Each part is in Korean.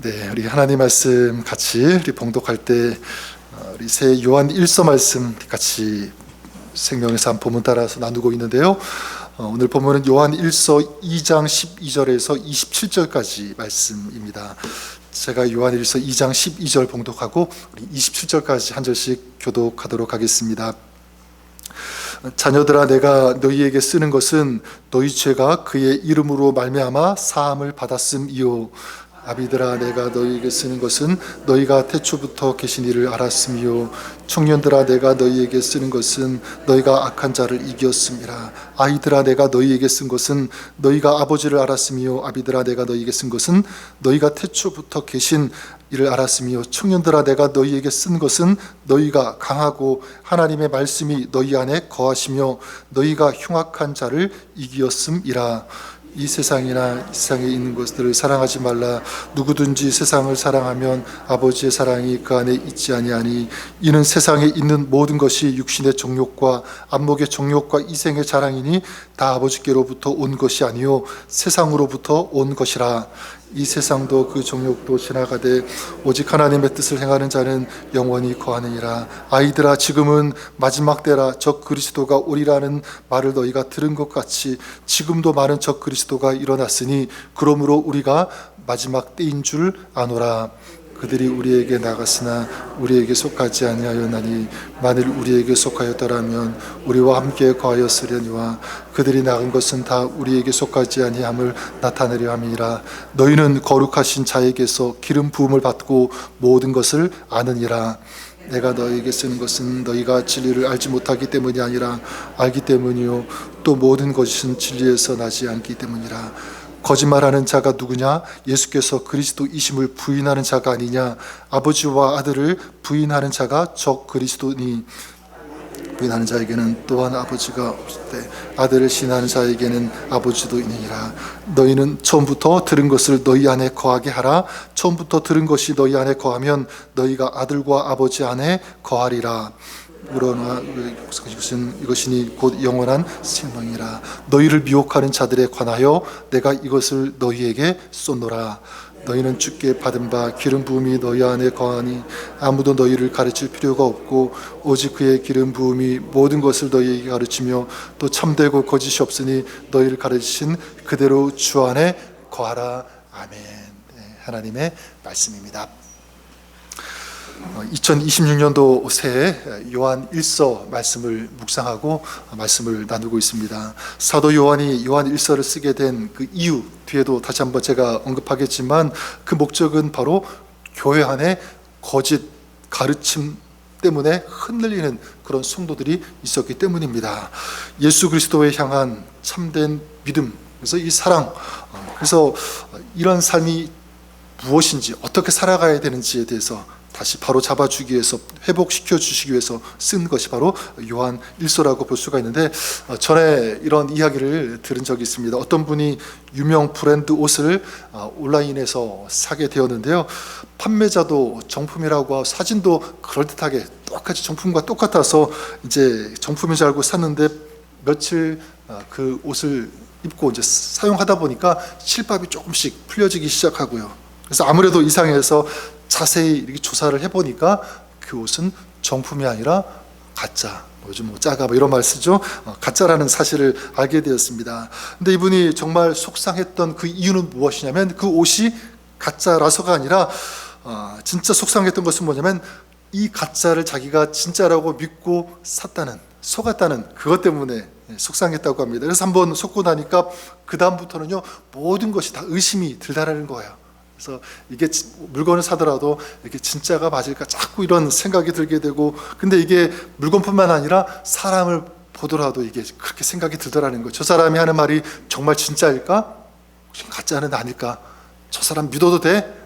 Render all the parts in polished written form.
네, 우리 하나님 말씀 같이 우리 봉독할 때 우리 새 요한 1서 말씀 같이 생명에서 한 본문 따라서 나누고 있는데요. 오늘 본문은 요한 1서 2장 12절에서 27절까지 말씀입니다. 제가 요한 1서 2장 12절 봉독하고 우리 27절까지 한 절씩 교독하도록 하겠습니다. 자녀들아, 내가 너희에게 쓰는 것은 너희 죄가 그의 이름으로 말미암아 사함을 받았음이요. 아비들아, 내가 너희에게 쓰는 것은 너희가 태초부터 계신 이를 알았음이요. 청년들아, 내가 너희에게 쓰는 것은 너희가 악한 자를 이겼음이라. 아이들아, 내가 너희에게 쓴 것은 너희가 아버지를 알았음이요. 아비들아, 내가 너희에게 쓴 것은 너희가 태초부터 계신 이를 알았으며, 청년들아, 내가 너희에게 쓴 것은 너희가 강하고 하나님의 말씀이 너희 안에 거하시며 너희가 흉악한 자를 이기었음이라. 이 세상이나 이 세상에 있는 것들을 사랑하지 말라. 누구든지 세상을 사랑하면 아버지의 사랑이 그 안에 있지 아니하니, 이는 세상에 있는 모든 것이 육신의 정욕과 안목의 정욕과 이생의 자랑이니 다 아버지께로부터 온 것이 아니요 세상으로부터 온 것이라. 이 세상도 그 정욕도 지나가되 오직 하나님의 뜻을 행하는 자는 영원히 거하느니라. 아이들아, 지금은 마지막 때라. 적 그리스도가 오리라는 말을 너희가 들은 것 같이 지금도 많은 적 그리스도가 일어났으니 그러므로 우리가 마지막 때인 줄 아노라. 그들이 우리에게 나갔으나 우리에게 속하지 아니하였나니, 만일 우리에게 속하였더라면 우리와 함께 거하였으려니와 그들이 나간 것은 다 우리에게 속하지 아니함을 나타내려 함이라. 너희는 거룩하신 자에게서 기름 부음을 받고 모든 것을 아느니라. 내가 너희에게 쓰는 것은 너희가 진리를 알지 못하기 때문이 아니라 알기 때문이요, 또 모든 것은 진리에서 나지 않기 때문이라. 거짓말하는 자가 누구냐? 예수께서 그리스도이심을 부인하는 자가 아니냐? 아버지와 아들을 부인하는 자가 적 그리스도니, 부인하는 자에게는 또한 아버지가 없을 때 아들을 신하는 자에게는 아버지도 있느니라. 너희는 처음부터 들은 것을 너희 안에 거하게 하라. 처음부터 들은 것이 너희 안에 거하면 너희가 아들과 아버지 안에 거하리라. 우러나 이것이니 곧 영원한 생명이라. 너희를 미혹하는 자들에 관하여 내가 이것을 너희에게 쏟노라. 너희는 주께 받은 바 기름 부음이 너희 안에 거하니 아무도 너희를 가르칠 필요가 없고 오직 그의 기름 부음이 모든 것을 너희에게 가르치며 또 참되고 거짓이 없으니 너희를 가르치신 그대로 주 안에 거하라. 아멘. 네, 하나님의 말씀입니다. 2026년도 새해 요한 1서 말씀을 묵상하고 말씀을 나누고 있습니다. 사도 요한이 요한 1서를 쓰게 된 그 이유, 뒤에도 다시 한번 제가 언급하겠지만 그 목적은 바로 교회 안에 거짓 가르침 때문에 흔들리는 그런 성도들이 있었기 때문입니다. 예수 그리스도에 향한 참된 믿음, 그래서 이 사랑, 그래서 이런 삶이 무엇인지 어떻게 살아가야 되는지에 대해서 다시 바로 잡아주기 위해서, 회복시켜 주시기 위해서 쓴 것이 바로 요한 1서라고 볼 수가 있는데, 전에 이런 이야기를 들은 적이 있습니다. 어떤 분이 유명 브랜드 옷을 온라인에서 사게 되었는데요, 판매자도 정품이라고 하고 사진도 그럴듯하게 똑같이 정품과 똑같아서 이제 정품인 줄 알고 샀는데, 며칠 그 옷을 입고 이제 사용하다 보니까 실밥이 조금씩 풀려지기 시작하고요. 그래서 아무래도 이상해서 자세히 이렇게 조사를 해보니까 그 옷은 정품이 아니라 가짜, 요즘 짜가 이런 말 쓰죠. 가짜라는 사실을 알게 되었습니다. 근데 이분이 정말 속상했던 그 이유는 무엇이냐면, 그 옷이 가짜라서가 아니라 진짜 속상했던 것은 뭐냐면, 이 가짜를 자기가 진짜라고 믿고 샀다는, 속았다는 그것 때문에 속상했다고 합니다. 그래서 한번 속고 나니까 그 다음부터는요, 모든 것이 다 의심이 들다라는 거예요. 그래서 이게 물건을 사더라도 이게 진짜가 맞을까 자꾸 이런 생각이 들게 되고, 근데 이게 물건뿐만 아니라 사람을 보더라도 이게 그렇게 생각이 들더라는 거예요. 저 사람이 하는 말이 정말 진짜일까? 혹시 가짜는 아닐까? 저 사람 믿어도 돼?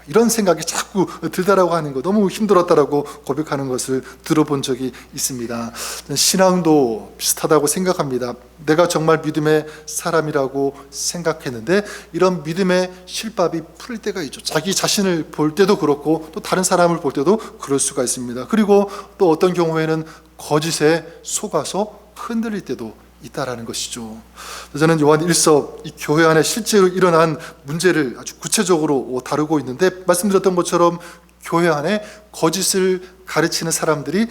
이런 생각이 자꾸 들다라고 하는 거, 너무 힘들었다라고 고백하는 것을 들어본 적이 있습니다. 신앙도 비슷하다고 생각합니다. 내가 정말 믿음의 사람이라고 생각했는데 이런 믿음의 실밥이 풀릴 때가 있죠. 자기 자신을 볼 때도 그렇고 또 다른 사람을 볼 때도 그럴 수가 있습니다. 그리고 또 어떤 경우에는 거짓에 속아서 흔들릴 때도 있다라는 것이죠. 저는 요한 1서 이 교회 안에 실제로 일어난 문제를 아주 구체적으로 다루고 있는데, 말씀드렸던 것처럼 교회 안에 거짓을 가르치는 사람들이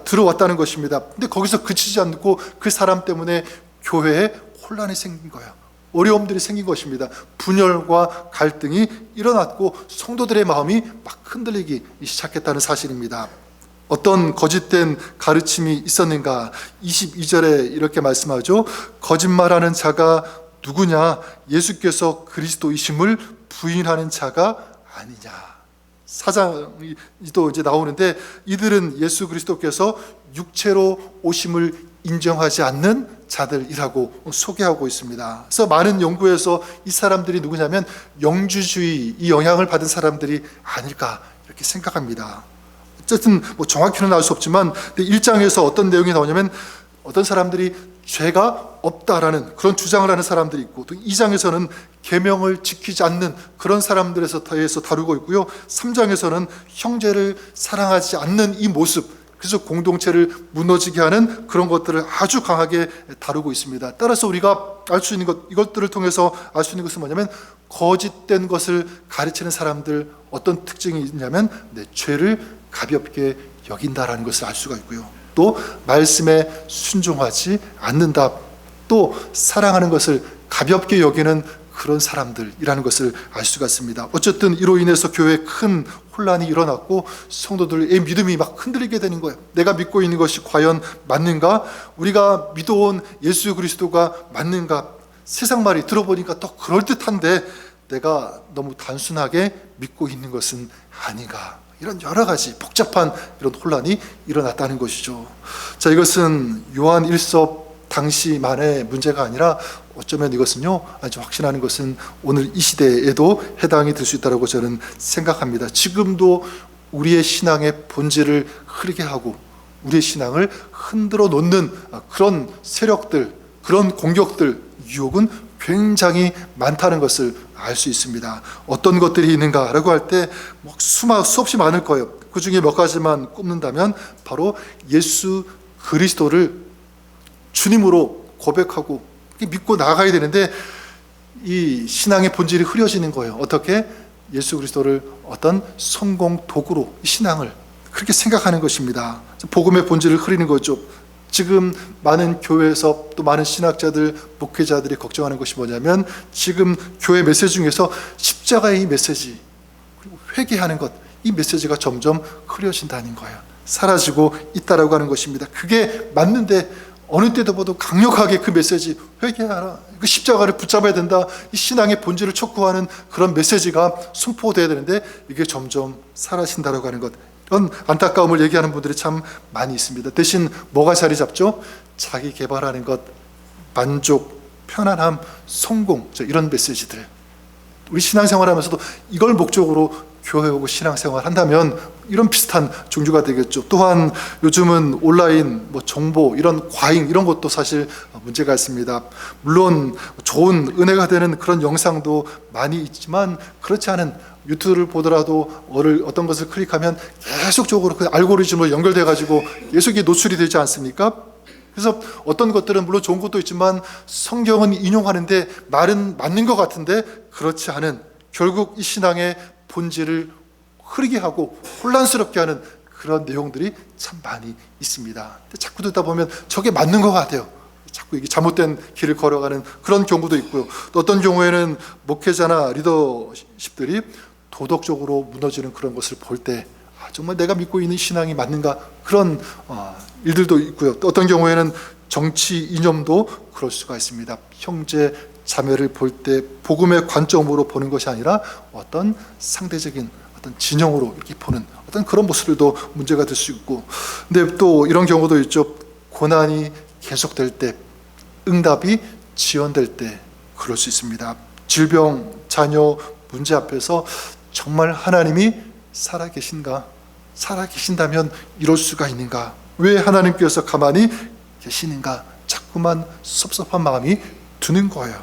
들어왔다는 것입니다. 근데 거기서 그치지 않고 그 사람 때문에 교회에 혼란이 생긴 거예요. 어려움들이 생긴 것입니다. 분열과 갈등이 일어났고 성도들의 마음이 막 흔들리기 시작했다는 사실입니다. 어떤 거짓된 가르침이 있었는가? 22절에 이렇게 말씀하죠. 거짓말하는 자가 누구냐? 예수께서 그리스도이심을 부인하는 자가 아니냐. 사장이 또 이제 나오는데, 이들은 예수 그리스도께서 육체로 오심을 인정하지 않는 자들이라고 소개하고 있습니다. 그래서 많은 연구에서 이 사람들이 누구냐면 영주주의 이 영향을 받은 사람들이 아닐까 이렇게 생각합니다. 어쨌든 정확히는 알 수 없지만 1장에서 어떤 내용이 나오냐면 어떤 사람들이 죄가 없다라는 그런 주장을 하는 사람들이 있고, 또 2장에서는 계명을 지키지 않는 그런 사람들에서 대해서 다루고 있고요. 3장에서는 형제를 사랑하지 않는 이 모습, 그래서 공동체를 무너지게 하는 그런 것들을 아주 강하게 다루고 있습니다. 따라서 우리가 알 수 있는 것, 이것들을 통해서 알 수 있는 것은 뭐냐면, 거짓된 것을 가르치는 사람들 어떤 특징이 있냐면 죄를 가볍게 여긴다라는 것을 알 수가 있고요. 또 말씀에 순종하지 않는다, 또 사랑하는 것을 가볍게 여기는 그런 사람들이라는 것을 알 수가 있습니다. 어쨌든 이로 인해서 교회에 큰 혼란이 일어났고 성도들의 믿음이 막 흔들리게 되는 거예요. 내가 믿고 있는 것이 과연 맞는가? 우리가 믿어온 예수 그리스도가 맞는가? 세상 말이 들어보니까 또 그럴듯한데 내가 너무 단순하게 믿고 있는 것은 아닌가? 이런 여러 가지 복잡한 이런 혼란이 일어났다는 것이죠. 자, 이것은 요한 1서 당시만의 문제가 아니라 어쩌면 이것은요, 아주 확신하는 것은 오늘 이 시대에도 해당이 될 수 있다고 저는 생각합니다. 지금도 우리의 신앙의 본질을 흐리게 하고 우리의 신앙을 흔들어 놓는 그런 세력들, 그런 공격들, 유혹은 굉장히 많다는 것을 알 수 있습니다. 어떤 것들이 있는가라고 할 때 수없이 많을 거예요. 그 중에 몇 가지만 꼽는다면 바로 예수 그리스도를 주님으로 고백하고 믿고 나아가야 되는데, 이 신앙의 본질이 흐려지는 거예요. 어떻게? 예수 그리스도를 어떤 성공 도구로 신앙을 그렇게 생각하는 것입니다. 복음의 본질을 흐리는 거죠. 지금 많은 교회에서 또 많은 신학자들, 목회자들이 걱정하는 것이 뭐냐면, 지금 교회 메시지 중에서 십자가의 이 메시지, 그리고 회개하는 것, 이 메시지가 점점 흐려진다는 거예요. 사라지고 있다라고 하는 것입니다. 그게 맞는데 어느 때도 보도 강력하게 그 메시지, 회개하라, 그 십자가를 붙잡아야 된다, 이 신앙의 본질을 촉구하는 그런 메시지가 선포되어야 되는데 이게 점점 사라진다라고 하는 것, 이런 안타까움을 얘기하는 분들이 참 많이 있습니다. 대신 뭐가 자리 잡죠? 자기 개발하는 것, 만족, 편안함, 성공, 이런 메시지들. 우리 신앙생활 하면서도 이걸 목적으로 교회 오고 신앙생활 한다면 이런 비슷한 종류가 되겠죠. 또한 요즘은 온라인 정보, 이런 과잉, 이런 것도 사실 문제가 있습니다. 물론 좋은 은혜가 되는 그런 영상도 많이 있지만, 그렇지 않은 유튜브를 보더라도 어떤 것을 클릭하면 계속적으로 그 알고리즘으로 연결돼 가지고 계속 노출이 되지 않습니까? 그래서 어떤 것들은 물론 좋은 것도 있지만 성경은 인용하는데 말은 맞는 것 같은데 그렇지 않은, 결국 이 신앙의 본질을 흐리게 하고 혼란스럽게 하는 그런 내용들이 참 많이 있습니다. 자꾸 듣다 보면 저게 맞는 것 같아요. 자꾸 이게 잘못된 길을 걸어가는 그런 경우도 있고요. 또 어떤 경우에는 목회자나 리더십들이 도덕적으로 무너지는 그런 것을 볼 때 정말 내가 믿고 있는 신앙이 맞는가, 그런 일들도 있고요. 또 어떤 경우에는 정치 이념도 그럴 수가 있습니다. 형제 자매를 볼 때 복음의 관점으로 보는 것이 아니라 어떤 상대적인 어떤 진영으로 이렇게 보는 어떤 그런 모습들도 문제가 될 수 있고, 근데 또 이런 경우도 있죠. 고난이 계속될 때, 응답이 지연될 때 그럴 수 있습니다. 질병, 자녀 문제 앞에서 정말 하나님이 살아계신가? 살아계신다면 이럴 수가 있는가? 왜 하나님께서 가만히 계시는가? 자꾸만 섭섭한 마음이 드는 거예요.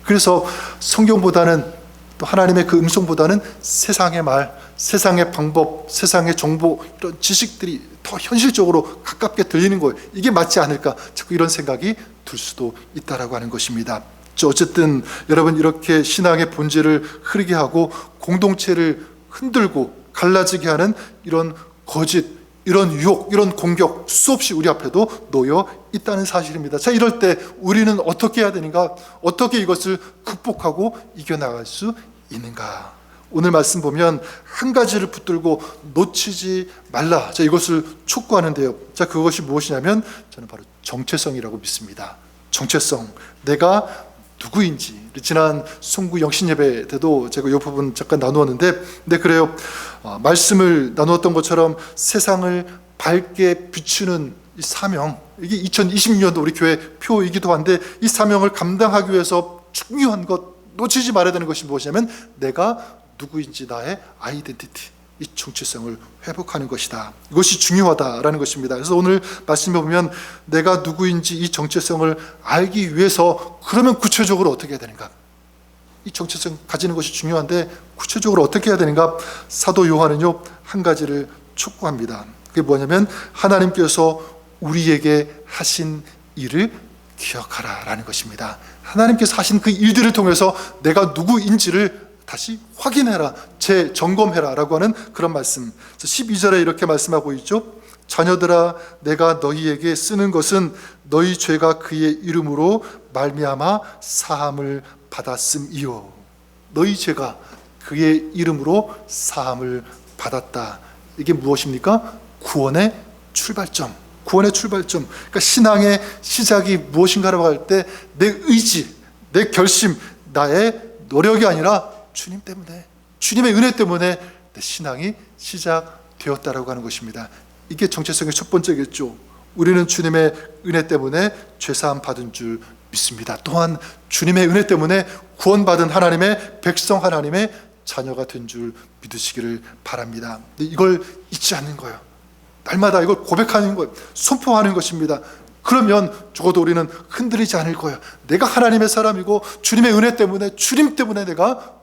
그래서 성경보다는 또 하나님의 그 음성보다는 세상의 말, 세상의 방법, 세상의 정보, 이런 지식들이 더 현실적으로 가깝게 들리는 거예요. 이게 맞지 않을까? 자꾸 이런 생각이 들 수도 있다라고 하는 것입니다. 어쨌든 여러분, 이렇게 신앙의 본질을 흐리게 하고 공동체를 흔들고 갈라지게 하는 이런 거짓, 이런 유혹, 이런 공격 수없이 우리 앞에도 놓여 있다는 사실입니다. 자, 이럴 때 우리는 어떻게 해야 되는가? 어떻게 이것을 극복하고 이겨나갈 수 있는가? 오늘 말씀 보면 한 가지를 붙들고 놓치지 말라. 자, 이것을 촉구하는데요. 자, 그것이 무엇이냐면 저는 바로 정체성이라고 믿습니다. 정체성. 내가 누구인지. 지난 송구 영신 예배 때도 제가 이 부분 잠깐 나누었는데, 네, 그래요. 말씀을 나누었던 것처럼 세상을 밝게 비추는 이 사명, 이게 2026년도 우리 교회 표이기도 한데, 이 사명을 감당하기 위해서 중요한 것, 놓치지 말아야 되는 것이 무엇이냐면 내가 누구인지, 나의 아이덴티티, 이 정체성을 회복하는 것이다. 이것이 중요하다라는 것입니다. 그래서 오늘 말씀해 보면 내가 누구인지 이 정체성을 알기 위해서 그러면 구체적으로 어떻게 해야 되는가? 이 정체성 가지는 것이 중요한데 구체적으로 어떻게 해야 되는가? 사도 요한은요, 한 가지를 촉구합니다. 그게 뭐냐면 하나님께서 우리에게 하신 일을 기억하라라는 것입니다. 하나님께서 하신 그 일들을 통해서 내가 누구인지를 다시 확인해라, 재점검해라 라고 하는 그런 말씀. 12절에 이렇게 말씀하고 있죠. 자녀들아, 내가 너희에게 쓰는 것은 너희 죄가 그의 이름으로 말미암아 사함을 받았음이요. 너희 죄가 그의 이름으로 사함을 받았다. 이게 무엇입니까? 구원의 출발점. 구원의 출발점. 그러니까 신앙의 시작이 무엇인가라고 할 때 내 의지, 내 결심, 나의 노력이 아니라 주님 때문에, 주님의 은혜 때문에 내 신앙이 시작되었다라고 하는 것입니다. 이게 정체성의 첫 번째겠죠. 우리는 주님의 은혜 때문에 죄사함 받은 줄 믿습니다. 또한 주님의 은혜 때문에 구원받은 하나님의 백성, 하나님의 자녀가 된 줄 믿으시기를 바랍니다. 이걸 잊지 않는 거예요. 날마다 이걸 고백하는 거예요. 선포하는 것입니다. 그러면 적어도 우리는 흔들리지 않을 거예요. 내가 하나님의 사람이고 주님의 은혜 때문에, 주님 때문에 내가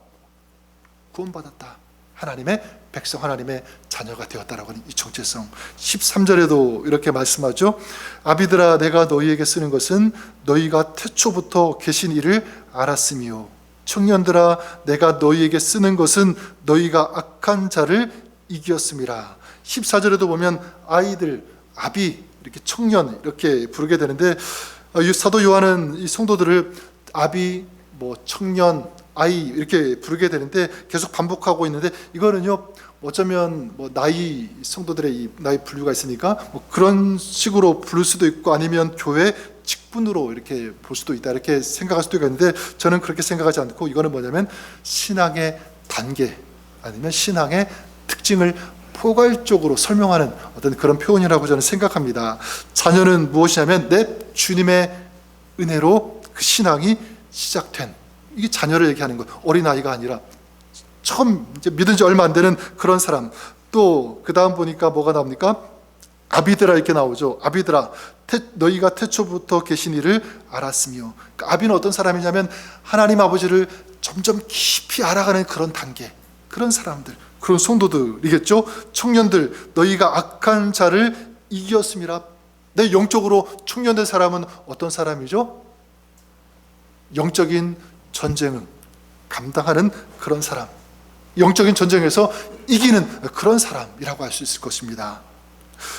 구원받았다. 하나님의 백성, 하나님의 자녀가 되었다라고 하는 이 정체성. 13절에도 이렇게 말씀하죠. 아비들아, 내가 너희에게 쓰는 것은 너희가 태초부터 계신 이를 알았으며, 청년들아, 내가 너희에게 쓰는 것은 너희가 악한 자를 이겼음이라. 14절에도 보면 아이들, 아비, 이렇게 청년 이렇게 부르게 되는데, 사도 요한은 이 성도들을 아비, 청년, 아이 이렇게 부르게 되는데 계속 반복하고 있는데, 이거는요 어쩌면 나이, 성도들의 이 나이 분류가 있으니까 그런 식으로 부를 수도 있고, 아니면 교회 직분으로 이렇게 볼 수도 있다, 이렇게 생각할 수도 있는데, 저는 그렇게 생각하지 않고 이거는 뭐냐면 신앙의 단계, 아니면 신앙의 특징을 포괄적으로 설명하는 어떤 그런 표현이라고 저는 생각합니다. 자녀는 무엇이냐면 내 주님의 은혜로 그 신앙이 시작된, 이게 자녀를 얘기하는 거예요. 어린아이가 아니라 처음 이제 믿은 지 얼마 안 되는 그런 사람. 또 그 다음 보니까 뭐가 나옵니까? 아비들아 이렇게 나오죠. 아비들아, 너희가 태초부터 계신 이를 알았으며. 그러니까 아비는 어떤 사람이냐면 하나님 아버지를 점점 깊이 알아가는 그런 단계, 그런 사람들, 그런 성도들이겠죠. 청년들, 너희가 악한 자를 이겼음이라. 내 영적으로 청년된 사람은 어떤 사람이죠? 영적인 전쟁을 감당하는 그런 사람, 영적인 전쟁에서 이기는 그런 사람이라고 할 수 있을 것입니다.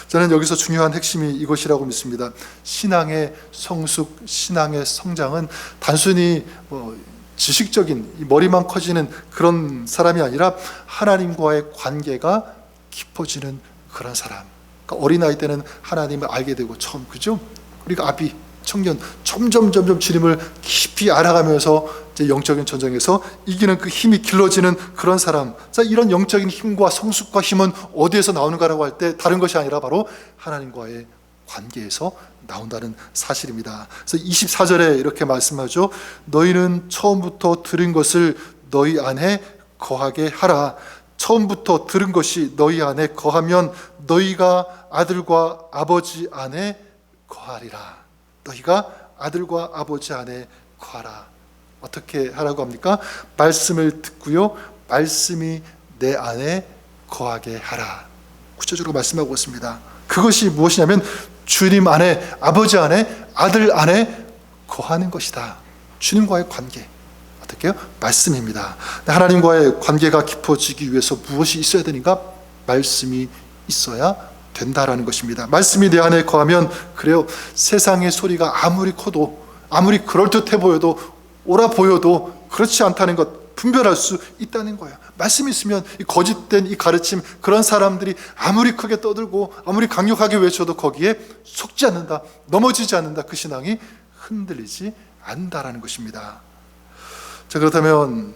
저는 여기서 중요한 핵심이 이것이라고 믿습니다. 신앙의 성숙, 신앙의 성장은 단순히 지식적인 머리만 커지는 그런 사람이 아니라 하나님과의 관계가 깊어지는 그런 사람. 그러니까 어린아이 때는 하나님을 알게 되고 처음, 그죠? 우리가 아비, 청년, 점점 주님을 깊이 알아가면서 이제 영적인 전쟁에서 이기는 그 힘이 길러지는 그런 사람. 자, 이런 영적인 힘과 성숙과 힘은 어디에서 나오는가라고 할 때 다른 것이 아니라 바로 하나님과의 관계에서 나온다는 사실입니다. 그래서 24절에 이렇게 말씀하죠. 너희는 처음부터 들은 것을 너희 안에 거하게 하라. 처음부터 들은 것이 너희 안에 거하면 너희가 아들과 아버지 안에 거하리라. 너희가 아들과 아버지 안에 거하라. 어떻게 하라고 합니까? 말씀을 듣고요, 말씀이 내 안에 거하게 하라. 구체적으로 말씀하고 있습니다. 그것이 무엇이냐면 주님 안에, 아버지 안에, 아들 안에 거하는 것이다. 주님과의 관계, 어떻게 해요? 말씀입니다. 하나님과의 관계가 깊어지기 위해서 무엇이 있어야 되는가? 말씀이 있어야 된다라는 것입니다. 말씀이 내 안에 거하면, 그래요, 세상의 소리가 아무리 커도, 아무리 그럴듯해 보여도, 옳아 보여도 그렇지 않다는 것 분별할 수 있다는 거예요. 말씀이 있으면 이 거짓된 이 가르침, 그런 사람들이 아무리 크게 떠들고 아무리 강력하게 외쳐도 거기에 속지 않는다, 넘어지지 않는다. 그 신앙이 흔들리지 않는다라는 것입니다. 자, 그렇다면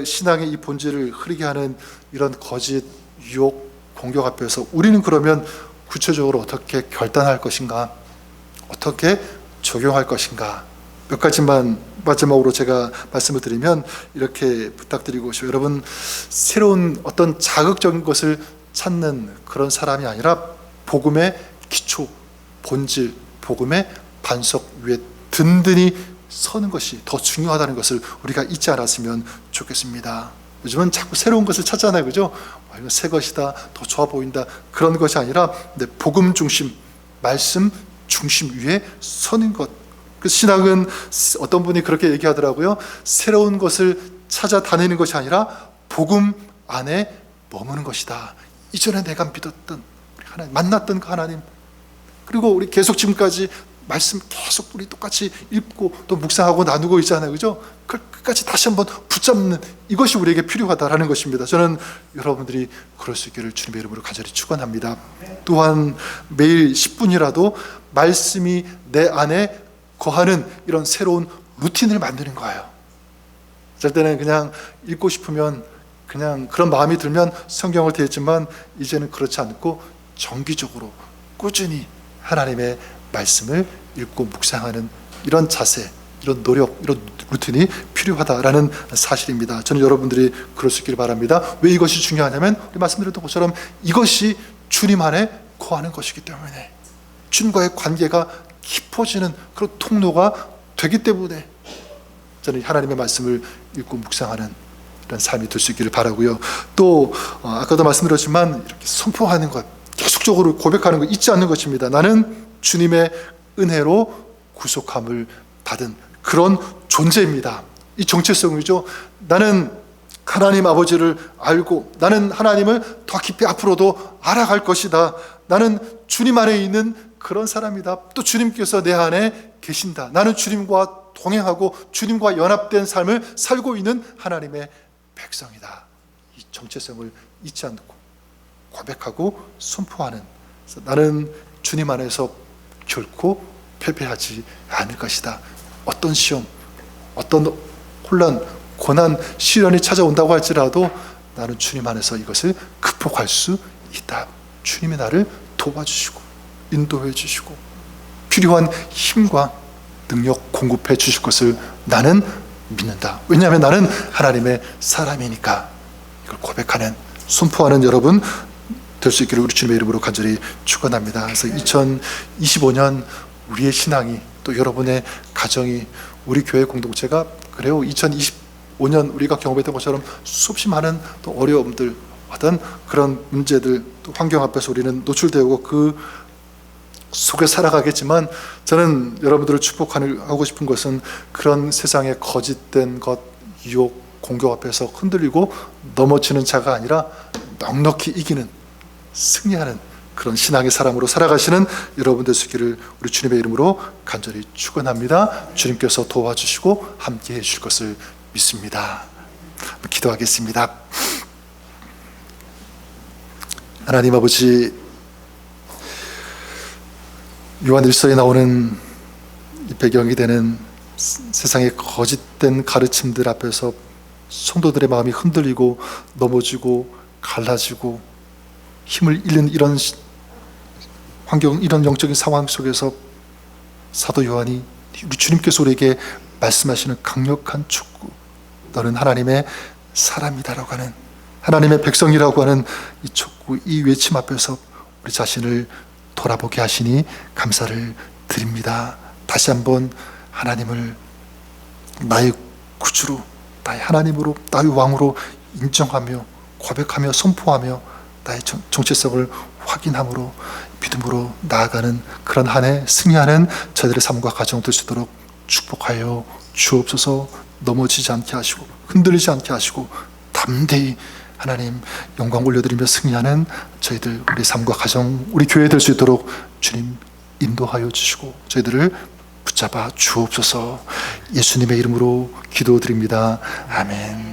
신앙의 이 본질을 흐리게 하는 이런 거짓, 유혹, 공격 앞에서 우리는 그러면 구체적으로 어떻게 결단할 것인가? 어떻게 적용할 것인가? 몇 가지만 마지막으로 제가 말씀을 드리면 이렇게 부탁드리고 싶어요. 여러분, 새로운 어떤 자극적인 것을 찾는 그런 사람이 아니라 복음의 기초, 본질, 복음의 반석 위에 든든히 서는 것이 더 중요하다는 것을 우리가 잊지 않았으면 좋겠습니다. 요즘은 자꾸 새로운 것을 찾잖아요, 그죠? 이거 새 것이다, 더 좋아 보인다, 그런 것이 아니라 복음 중심, 말씀 중심 위에 서는 것. 그 신앙은 어떤 분이 그렇게 얘기하더라고요. 새로운 것을 찾아다니는 것이 아니라 복음 안에 머무는 것이다. 이전에 내가 믿었던 하나님, 만났던 그 하나님, 그리고 우리 계속 지금까지 말씀 계속 우리 똑같이 읽고 또 묵상하고 나누고 있잖아요, 그죠? 그걸 끝까지 다시 한번 붙잡는 이것이 우리에게 필요하다라는 것입니다. 저는 여러분들이 그럴 수 있기를 주님의 이름으로 간절히 축원합니다. 또한 매일 10분이라도 말씀이 내 안에 거하는 이런 새로운 루틴을 만드는 거예요. 어쩔 때는 그냥 읽고 싶으면 그냥 그런 마음이 들면 성경을 대했지만, 이제는 그렇지 않고 정기적으로 꾸준히 하나님의 말씀을 읽고 묵상하는 이런 자세, 이런 노력, 이런 루틴이 필요하다라는 사실입니다. 저는 여러분들이 그럴 수 있기를 바랍니다. 왜 이것이 중요하냐면, 우리 말씀드렸던 것처럼 이것이 주님 안에 거하는 것이기 때문에, 주님과의 관계가 깊어지는 그런 통로가 되기 때문에 저는 하나님의 말씀을 읽고 묵상하는 이런 삶이 될 수 있기를 바라고요. 또 아까도 말씀드렸지만 이렇게 선포하는 것, 계속적으로 고백하는 것 잊지 않는 것입니다. 나는 주님의 은혜로 구속함을 받은 그런 존재입니다. 이 정체성이죠. 나는 하나님 아버지를 알고, 나는 하나님을 더 깊이 앞으로도 알아갈 것이다. 나는 주님 안에 있는 그런 사람이다. 또 주님께서 내 안에 계신다. 나는 주님과 동행하고 주님과 연합된 삶을 살고 있는 하나님의 백성이다. 이 정체성을 잊지 않고 고백하고 선포하는, 나는 주님 안에서 결코 패배하지 않을 것이다. 어떤 시험, 어떤 혼란, 고난, 시련이 찾아온다고 할지라도 나는 주님 안에서 이것을 극복할 수 있다. 주님이 나를 도와주시고 인도해 주시고 필요한 힘과 능력 공급해 주실 것을 나는 믿는다. 왜냐하면 나는 하나님의 사람이니까. 이걸 고백하는, 선포하는 여러분 될 수 있기를 우리 주님의 이름으로 간절히 축원합니다. 그래서 2025년 우리의 신앙이, 또 여러분의 가정이, 우리 교회 공동체가, 그래요, 2025년 우리가 경험했던 것처럼 수없이 많은 또 어려움들, 어떤 그런 문제들, 또 환경 앞에서 우리는 노출되고 그 속에 살아가겠지만, 저는 여러분들을 축복하고 싶은 것은 그런 세상의 거짓된 것, 유혹, 공격 앞에서 흔들리고 넘어지는 자가 아니라 넉넉히 이기는, 승리하는 그런 신앙의 사람으로 살아가시는 여러분 될 수 있기를 우리 주님의 이름으로 간절히 축원합니다. 주님께서 도와주시고 함께해 주실 것을 믿습니다. 기도하겠습니다. 하나님 아버지, 요한 1서에 나오는 이 배경이 되는 세상의 거짓된 가르침들 앞에서 성도들의 마음이 흔들리고 넘어지고 갈라지고 힘을 잃는 이런 환경, 이런 영적인 상황 속에서 사도 요한이 우리 주님께서 우리에게 말씀하시는 강력한 촉구, 너는 하나님의 사람이다라고 하는, 하나님의 백성이라고 하는 이 촉구, 이 외침 앞에서 우리 자신을 돌아보게 하시니 감사를 드립니다. 다시 한번 하나님을 나의 구주로, 나의 하나님으로, 나의 왕으로 인정하며 고백하며 선포하며 나의 정체성을 확인함으로 믿음으로 나아가는 그런 한 해 승리하는 저희들의 삶과 가정 될 수 있도록 축복하여 주옵소서. 넘어지지 않게 하시고 흔들리지 않게 하시고 담대히 하나님 영광 올려드리며 승리하는 저희들, 우리 삶과 가정, 우리 교회 될 수 있도록 주님 인도하여 주시고 저희들을 붙잡아 주옵소서. 예수님의 이름으로 기도드립니다. 아멘.